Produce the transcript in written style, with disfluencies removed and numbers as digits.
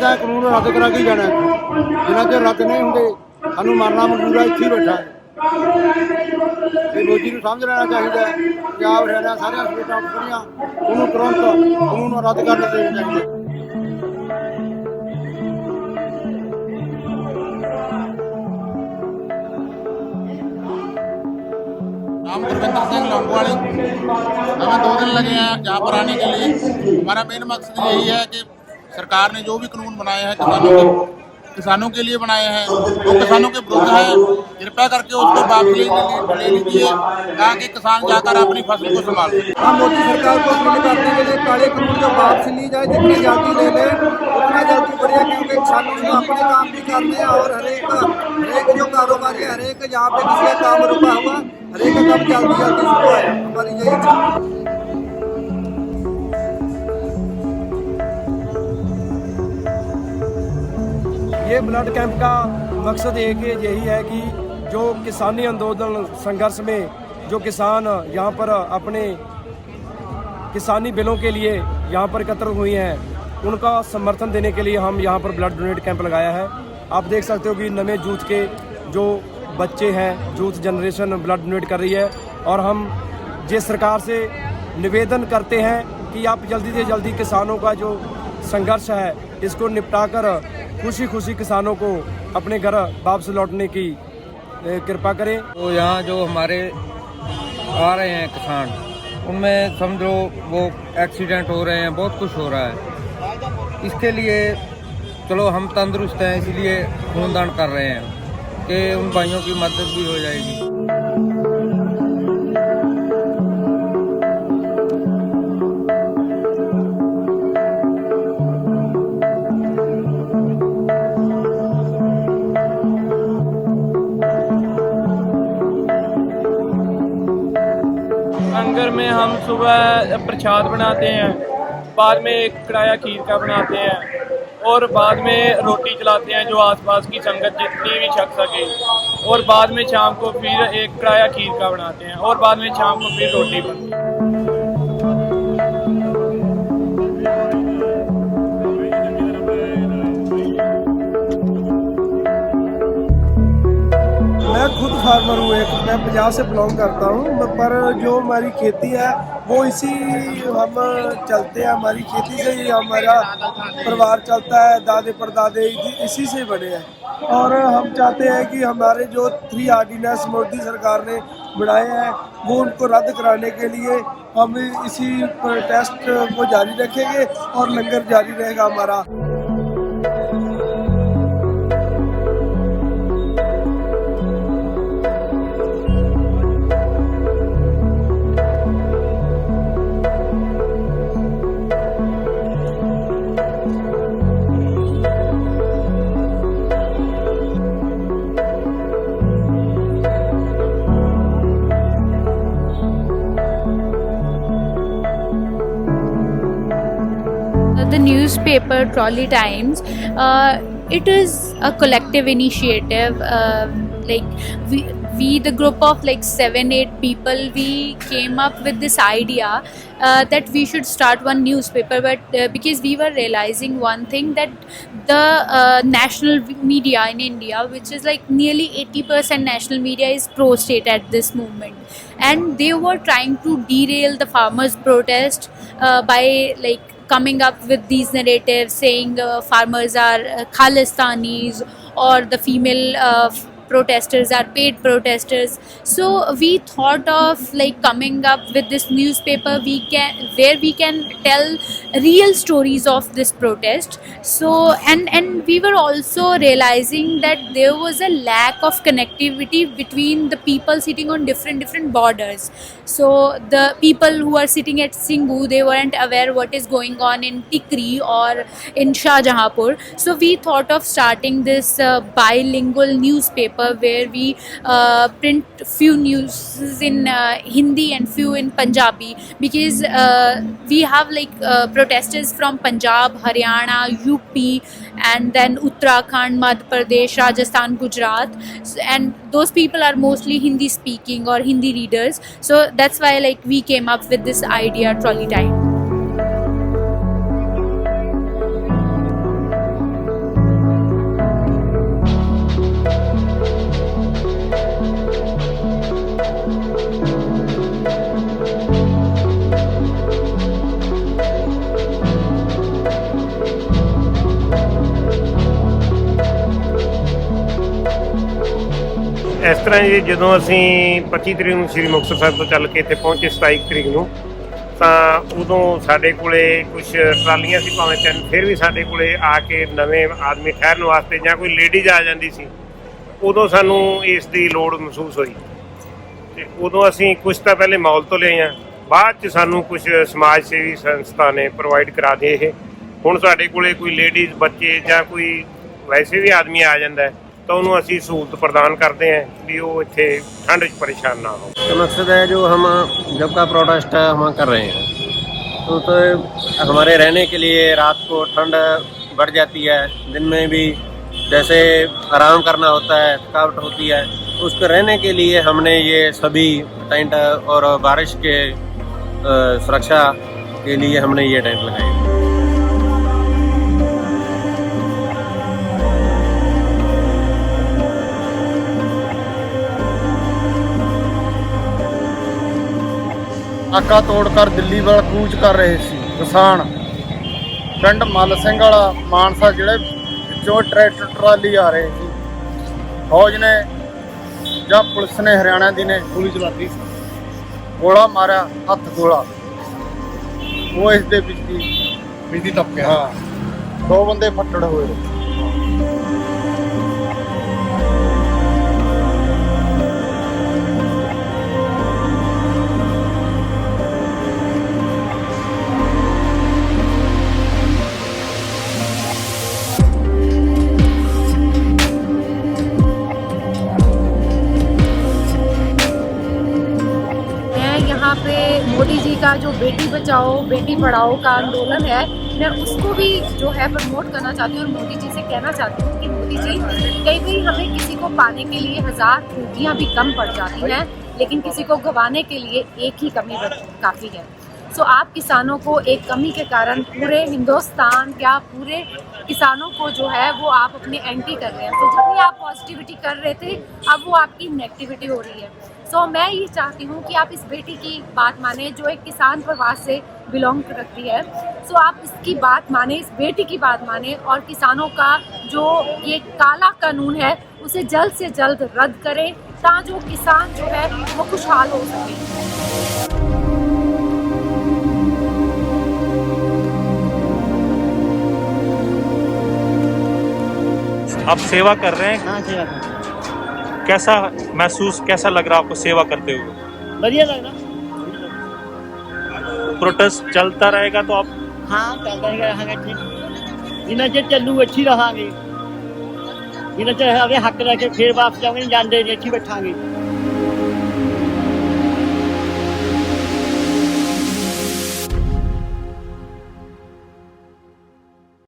ਤਾਂ ਕਾਨੂੰਨ ਰੱਦ ਕਰਾ ਕੇ ਜਾਣਾ ਜਿਨ੍ਹਾਂ ਚਿਰ ਰੱਦ ਨਹੀਂ ਹੁੰਦੇ ਸਾਨੂੰ ਮਰਨਾ ਮਨਜ਼ੂਰ ਆ, ਇੱਥੇ ਹੀ ਬੈਠਾ ਤੇ ਮੋਦੀ ਨੂੰ ਸਮਝ ਲੈਣਾ ਚਾਹੀਦਾ ਹੈ। ਪੰਜਾਬ ਹਰਿਆਣਾ ਸਾਰੀਆਂ ਸਟੇਟਾਂ ਉੱਪਰੀਆਂ ਉਹਨੂੰ ਤੁਰੰਤ ਕਾਨੂੰਨ ਰੱਦ ਕਰਨ ਦੇਣਾ ਚਾਹੀਦਾ। नाम गुरविंदर सिंह लौंगोवाली। हमें 2 दिन लगे हैं यहाँ पर आने के लिए। हमारा मेन मकसद यही है कि सरकार ने जो भी कानून बनाए हैं किसानों के लिए बनाए हैं वो किसानों के विरुद्ध है। कृपया करके उसको वापस ले लीजिए ताकि किसान जाकर अपनी फसल को संभाल सके। हम मोदी सरकार को अपील करते हैं कि काले कानून जो वापस ली जाए, जितनी जल्दी ले लें उतना जल्दी बढ़िया, क्योंकि किसानों को अपने काम भी करने हैं और हरेक जो कारोबारी है, हरेक जहाँ पे किसी का काम रुका हुआ, हरेक का काम जल्दी जल्दी शुरू है। हमारी यही इच्छा है। ये ब्लड कैंप का मकसद एक यही है कि जो किसानी आंदोलन संघर्ष में जो किसान यहाँ पर अपने किसानी बिलों के लिए यहाँ पर एकत्र हुए हैं उनका समर्थन देने के लिए हम यहाँ पर ब्लड डोनेट कैंप लगाया है। आप देख सकते हो कि नवे यूथ के जो बच्चे हैं, यूथ जनरेशन ब्लड डोनेट कर रही है और हम ये सरकार से निवेदन करते हैं कि आप जल्दी से जल्दी किसानों का जो संघर्ष है इसको निपटाकर खुशी खुशी किसानों को अपने घर वापस लौटने की कृपा करें। तो यहाँ जो हमारे आ रहे हैं किसान, उनमें समझो वो एक्सीडेंट हो रहे हैं, बहुत कुछ हो रहा है। इसके लिए चलो हम तंदुरुस्त हैं इसलिए खूनदान कर रहे हैं कि उन भाइयों की मदद भी हो जाएगी। लंगर में हम सुबह प्रसाद बनाते हैं, बाद में एक कढ़ाया खीर का बनाते हैं और बाद में रोटी चलाते हैं जो आसपास की संगत जितनी भी छक सके, और बाद में शाम को फिर एक कढ़ाया खीर का बनाते हैं और बाद में शाम को फिर रोटी बनती है। मैं खुद फार्मर हूँ, एक मैं पंजाब से बिलोंग करता हूँ, पर जो हमारी खेती है वो इसी हम चलते हैं, हमारी खेती से ही हमारा परिवार चलता है, दादे परदादे इसी से बने हैं। और हम चाहते हैं कि हमारे जो 3 ऑर्डिनेंस मोदी सरकार ने बनाए हैं वो उनको रद्द कराने के लिए हम इसी प्रोटेस्ट को जारी रखेंगे और लंगर जारी रहेगा हमारा। The newspaper Trolley Times, it is a collective initiative. Like we the group of like 7-8 people, we came up with this idea that we should start one newspaper, but because we were realizing one thing, that the national media in India, which is like nearly 80% national media, is pro-state at this moment, and they were trying to derail the farmers' protest by like coming up with these narratives saying farmers are Khalistanis, or the female protesters are paid protesters. So we thought of like coming up with this newspaper where we can tell real stories of this protest. So and we were also realizing that there was a lack of connectivity between the people sitting on different borders. So the people who are sitting at Singhu, they weren't aware what is going on in Tikri or in Shahjahanpur. So we thought of starting this bilingual newspaper where we print few news in Hindi and few in Punjabi, because we have like protesters from Punjab, Haryana, UP, and then Uttarakhand, Madhya Pradesh, Rajasthan, Gujarat, and those people are mostly Hindi speaking or Hindi readers. So that's why like we came up with this idea, Trolley Time. ਇਸ ਤਰ੍ਹਾਂ ਜੀ ਜਦੋਂ ਅਸੀਂ 25 ਤਰੀਕ ਨੂੰ ਸ੍ਰੀ ਮੁਕਤਸਰ ਸਾਹਿਬ ਤੋਂ ਚੱਲ ਕੇ ਇੱਥੇ ਪਹੁੰਚੇ 27 ਤਰੀਕ ਨੂੰ, ਤਾਂ ਉਦੋਂ ਸਾਡੇ ਕੋਲੇ ਕੁਝ ਟਰਾਲੀਆਂ ਸੀ ਭਾਵੇਂ ਤਿੰਨ, ਫਿਰ ਵੀ ਸਾਡੇ ਕੋਲੇ ਆ ਕੇ ਨਵੇਂ ਆਦਮੀ ਠਹਿਰਨ ਵਾਸਤੇ ਜਾਂ ਕੋਈ ਲੇਡੀਜ਼ ਆ ਜਾਂਦੀ ਸੀ, ਉਦੋਂ ਸਾਨੂੰ ਇਸ ਦੀ ਲੋੜ ਮਹਿਸੂਸ ਹੋਈ। ਤੇ ਉਦੋਂ ਅਸੀਂ ਕੁਝ ਤਾਂ ਪਹਿਲੇ ਮੌਲ ਤੋਂ ਲਏ ਹਾਂ, ਬਾਅਦ 'ਚ ਸਾਨੂੰ ਕੁਝ ਸਮਾਜ ਸੇਵੀ ਸੰਸਥਾ ਨੇ ਪ੍ਰੋਵਾਈਡ ਕਰਾ ਦੇ। ਇਹ ਹੁਣ ਸਾਡੇ ਕੋਲੇ ਕੋਈ ਲੇਡੀਜ਼, ਬੱਚੇ ਜਾਂ ਕੋਈ ਵੈਸੇ ਵੀ ਆਦਮੀ ਆ ਜਾਂਦਾ ਹੈ तो उन्होंने असी सहूलत प्रदान करते हैं भी वो इतने ठंड च परेशान ना हो। तो मकसद है जो हम जब का प्रोटेस्ट है हम कर रहे हैं, तो हमारे रहने के लिए रात को ठंड बढ़ जाती है, दिन में भी जैसे आराम करना होता है, थकावट होती है, उसको रहने के लिए हमने ये सभी टेंट और बारिश के सुरक्षा के लिए हमने ये टेंट लगाए। ਨਾਕਾ ਤੋੜकर ਦਿੱਲੀ ਵੱਲ ਕੂਚ ਕਰ ਰਹੇ ਸੀ ਕਿਸਾਨ। ਪਿੰਡ ਮੱਲ ਸਿੰਘ ਵਾਲਾ ਮਾਨਸਾ ਜ਼ਿਲ੍ਹੇ ਵਿੱਚੋਂ ਟਰੈਕਟਰ ਟਰਾਲੀ ਆ ਰਹੇ ਸੀ। ਫੌਜ ਨੇ ਜਾਂ ਪੁਲਿਸ ਨੇ, ਹਰਿਆਣਾ ਦੀ ਨੇ ਗੋਲੀ ਚਲਾਤੀ, ਗੋਲਾ ਮਾਰਿਆ, ਹੱਥ ਗੋਲਾ, ਉਹ ਇਸ ਦੇ ਵਿੱਚ ਹੀ ਟਪਕਿਆ। ਹਾਂ, 2 ਬੰਦੇ ਫੱਟੜ ਹੋਏ। यहाँ पे मोदी जी का जो बेटी बचाओ बेटी पढ़ाओ का आंदोलन है, मैं उसको भी जो है प्रमोट करना चाहती हूँ और मोदी जी से कहना चाहती हूँ कि मोदी जी, कई बार हमें किसी को पाने के लिए 1000 खूबियाँ भी कम पड़ जाती हैं, लेकिन किसी को गंवाने के लिए एक ही कमी काफ़ी है। सो आप किसानों को एक कमी के कारण पूरे हिंदुस्तान, क्या पूरे किसानों को जो है वो आप अपने एंटी कर रहे हैं। तो जितनी आप पॉजिटिविटी कर रहे थे, अब वो आपकी नेगेटिविटी हो रही है। सो मैं ये चाहती हूँ कि आप इस बेटी की बात माने जो एक किसान परिवार से बिलोंग करती है। सो आप इसकी बात माने, इस बेटी की बात माने और किसानों का जो ये काला कानून है उसे जल्द से जल्द रद्द करें, ताकि जो किसान जो है वो खुशहाल हो सके। आप सेवा कर रहे हैं? हाँ, सेवा कर। कैसा महसूस, कैसा लग रहा आपको सेवा करते हुए? बढ़िया लग रहा। प्रोटेस्ट चलता रहेगा तो आप? हाँ, चलता रहेगा। ठीक, जिन्ना चेर चलू अच्छी रहांगे, जिन्ना चेर हक रखे फिर वापस जाओगे, नहीं जाते अच्छी बैठांगे।